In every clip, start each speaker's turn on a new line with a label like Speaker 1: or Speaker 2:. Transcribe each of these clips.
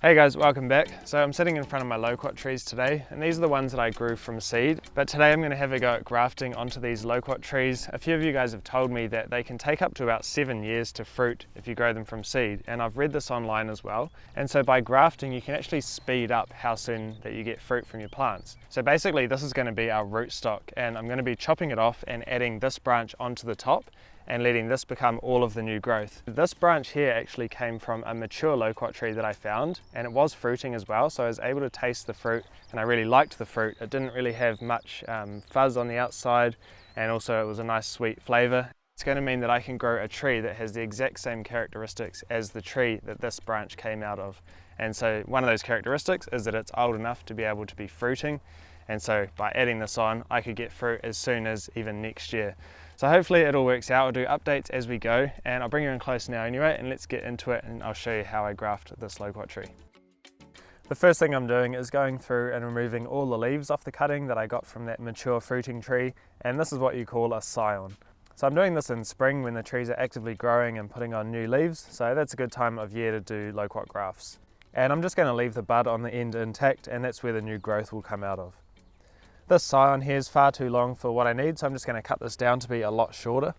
Speaker 1: Hey guys, welcome back. So I'm sitting in front of my loquat trees today, and these are the ones that I grew from seed. But today I'm going to have a go at grafting onto these loquat trees. A few of you guys have told me that they can take up to about 7 years to fruit if you grow them from seed, and I've read this online as well. And so by grafting you can actually speed up how soon that you get fruit from your plants. So basically this is going to be our rootstock, and I'm going to be chopping it off and adding this branch onto the top and letting this become all of the new growth. This branch here actually came from a mature loquat tree that I found, and it was fruiting as well, so I was able to taste the fruit and I really liked the fruit. It didn't really have much fuzz on the outside, and also it was a nice sweet flavour. It's going to mean that I can grow a tree that has the exact same characteristics as the tree that this branch came out of. And so one of those characteristics is that it's old enough to be able to be fruiting, and so by adding this on I could get fruit as soon as even next year. So hopefully it all works out. I'll do updates as we go, and I'll bring you in close now anyway, and let's get into it and I'll show you how I graft this loquat tree. The first thing I'm doing is going through and removing all the leaves off the cutting that I got from that mature fruiting tree, and this is what you call a scion. So I'm doing this in spring when the trees are actively growing and putting on new leaves, so that's a good time of year to do loquat grafts. And I'm just going to leave the bud on the end intact, and that's where the new growth will come out of. This scion here is far too long for what I need, so I'm just going to cut this down to be a lot shorter.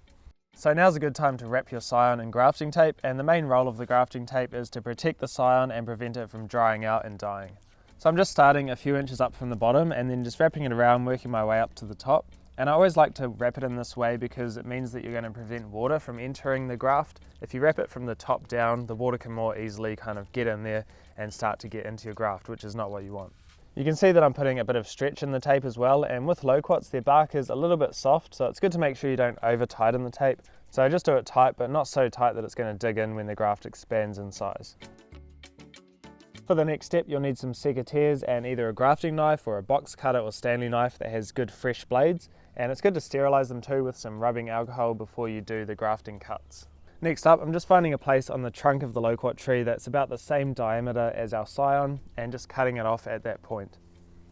Speaker 1: So now's a good time to wrap your scion in grafting tape, and the main role of the grafting tape is to protect the scion and prevent it from drying out and dying. So I'm just starting a few inches up from the bottom and then just wrapping it around, working my way up to the top. And I always like to wrap it in this way because it means that you're going to prevent water from entering the graft. If you wrap it from the top down, the water can more easily kind of get in there and start to get into your graft, which is not what you want. You can see that I'm putting a bit of stretch in the tape as well, and with loquats their bark is a little bit soft, so it's good to make sure you don't over tighten the tape. So just do it tight, but not so tight that it's going to dig in when the graft expands in size. For the next step you'll need some secateurs and either a grafting knife or a box cutter or Stanley knife that has good fresh blades, and it's good to sterilise them too with some rubbing alcohol before you do the grafting cuts. Next up, I'm just finding a place on the trunk of the loquat tree that's about the same diameter as our scion and just cutting it off at that point.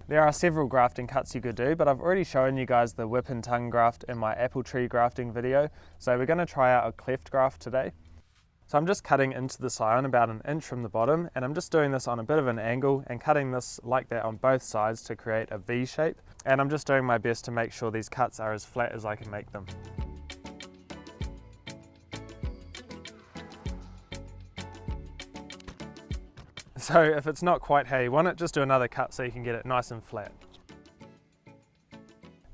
Speaker 1: There are several grafting cuts you could do, but I've already shown you guys the whip and tongue graft in my apple tree grafting video, so we're going to try out a cleft graft today. So I'm just cutting into the scion about an inch from the bottom, and I'm just doing this on a bit of an angle and cutting this like that on both sides to create a V shape, and I'm just doing my best to make sure these cuts are as flat as I can make them. So if it's not quite how you want it, just do another cut so you can get it nice and flat.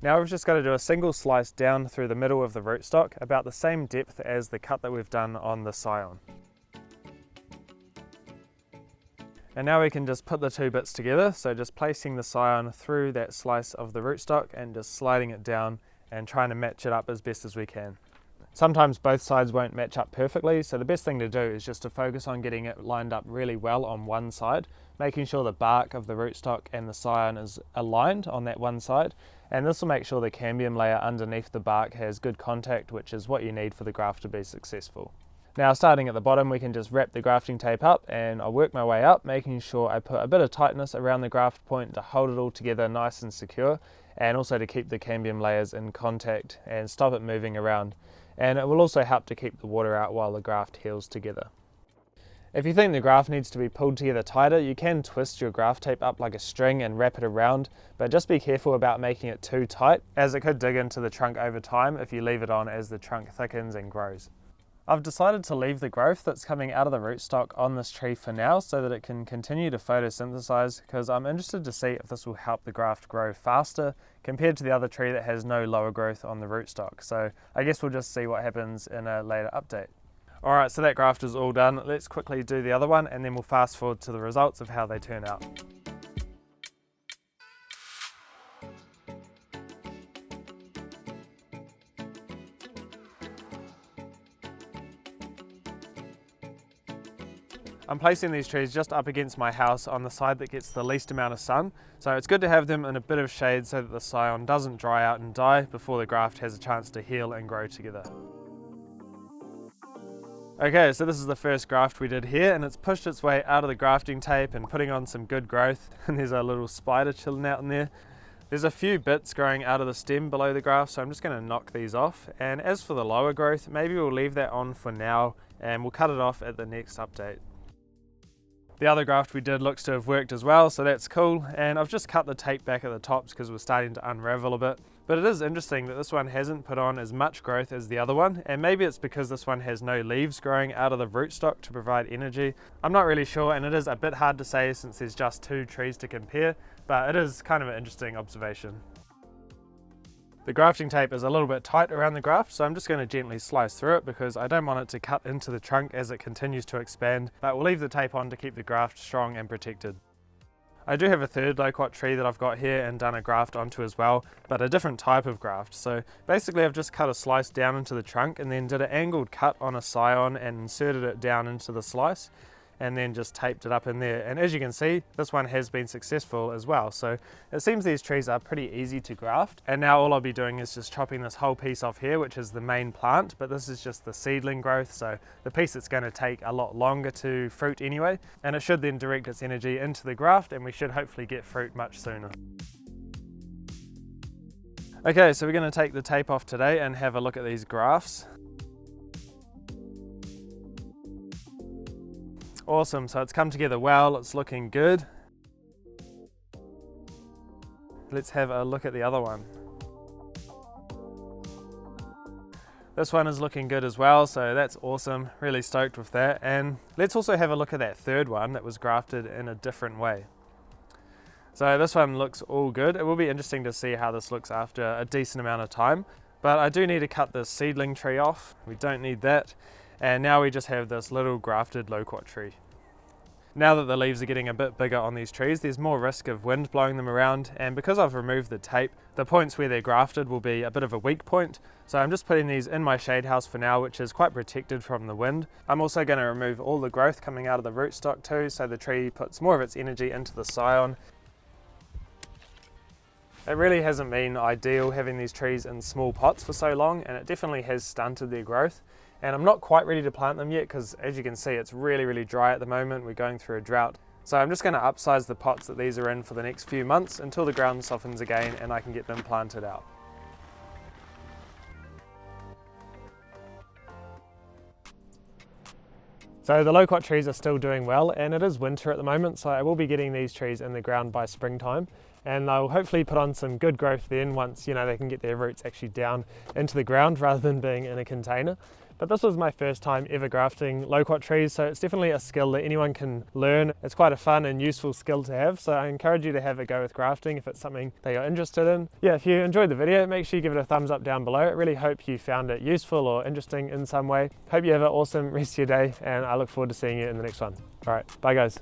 Speaker 1: Now we've just got to do a single slice down through the middle of the rootstock, about the same depth as the cut that we've done on the scion. And now we can just put the two bits together, so just placing the scion through that slice of the rootstock and just sliding it down and trying to match it up as best as we can. Sometimes both sides won't match up perfectly, so the best thing to do is just to focus on getting it lined up really well on one side, making sure the bark of the rootstock and the scion is aligned on that one side, and this will make sure the cambium layer underneath the bark has good contact, which is what you need for the graft to be successful. Now starting at the bottom, we can just wrap the grafting tape up, and I'll work my way up, making sure I put a bit of tightness around the graft point to hold it all together nice and secure, and also to keep the cambium layers in contact and stop it moving around. And it will also help to keep the water out while the graft heals together. If you think the graft needs to be pulled together tighter, you can twist your graft tape up like a string and wrap it around, but just be careful about making it too tight, as it could dig into the trunk over time if you leave it on as the trunk thickens and grows. I've decided to leave the growth that's coming out of the rootstock on this tree for now so that it can continue to photosynthesize, because I'm interested to see if this will help the graft grow faster compared to the other tree that has no lower growth on the rootstock. So I guess we'll just see what happens in a later update. Alright, so that graft is all done. Let's quickly do the other one and then we'll fast forward to the results of how they turn out. I'm placing these trees just up against my house on the side that gets the least amount of sun, so it's good to have them in a bit of shade so that the scion doesn't dry out and die before the graft has a chance to heal and grow together. Okay, so this is the first graft we did here, and it's pushed its way out of the grafting tape and putting on some good growth, and there's a little spider chilling out in there. There's a few bits growing out of the stem below the graft, so I'm just going to knock these off. And as for the lower growth, maybe we'll leave that on for now and we'll cut it off at the next update. The other graft we did looks to have worked as well, so that's cool. And I've just cut the tape back at the tops because we're starting to unravel a bit. But it is interesting that this one hasn't put on as much growth as the other one, and maybe it's because this one has no leaves growing out of the rootstock to provide energy. I'm not really sure, and it is a bit hard to say since there's just 2 trees to compare, but it is kind of an interesting observation. The grafting tape is a little bit tight around the graft, so I'm just going to gently slice through it because I don't want it to cut into the trunk as it continues to expand, but we'll leave the tape on to keep the graft strong and protected. I do have a third loquat tree that I've got here and done a graft onto as well, but a different type of graft. So basically I've just cut a slice down into the trunk and then did an angled cut on a scion and inserted it down into the slice, and then just taped it up in there. And as you can see, this one has been successful as well. So it seems these trees are pretty easy to graft. And now all I'll be doing is just chopping this whole piece off here, which is the main plant, but this is just the seedling growth. So the piece that's going to take a lot longer to fruit anyway. And it should then direct its energy into the graft, and we should hopefully get fruit much sooner. Okay, so we're going to take the tape off today and have a look at these grafts. Awesome, so it's come together well, it's looking good. Let's have a look at the other one. This one is looking good as well, so that's awesome, really stoked with that. And let's also have a look at that third one that was grafted in a different way. So this one looks all good. It will be interesting to see how this looks after a decent amount of time, but I do need to cut this seedling tree off. We don't need that. And now we just have this little grafted loquat tree. Now that the leaves are getting a bit bigger on these trees, there's more risk of wind blowing them around, and because I've removed the tape, the points where they're grafted will be a bit of a weak point. So I'm just putting these in my shade house for now, which is quite protected from the wind. I'm also going to remove all the growth coming out of the rootstock too, so the tree puts more of its energy into the scion. It really hasn't been ideal having these trees in small pots for so long, and it definitely has stunted their growth. And I'm not quite ready to plant them yet because, as you can see, it's really dry at the moment. We're going through a drought. So I'm just going to upsize the pots that these are in for the next few months until the ground softens again and I can get them planted out. So the loquat trees are still doing well, and it is winter at the moment, so I will be getting these trees in the ground by springtime, and they'll hopefully put on some good growth then once, you know, they can get their roots actually down into the ground rather than being in a container. But this was my first time ever grafting loquat trees, so it's definitely a skill that anyone can learn. It's quite a fun and useful skill to have, so I encourage you to have a go with grafting if it's something that you're interested in. Yeah, if you enjoyed the video, make sure you give it a thumbs up down below. I really hope you found it useful or interesting in some way. Hope you have an awesome rest of your day, and I look forward to seeing you in the next one. All right, bye guys.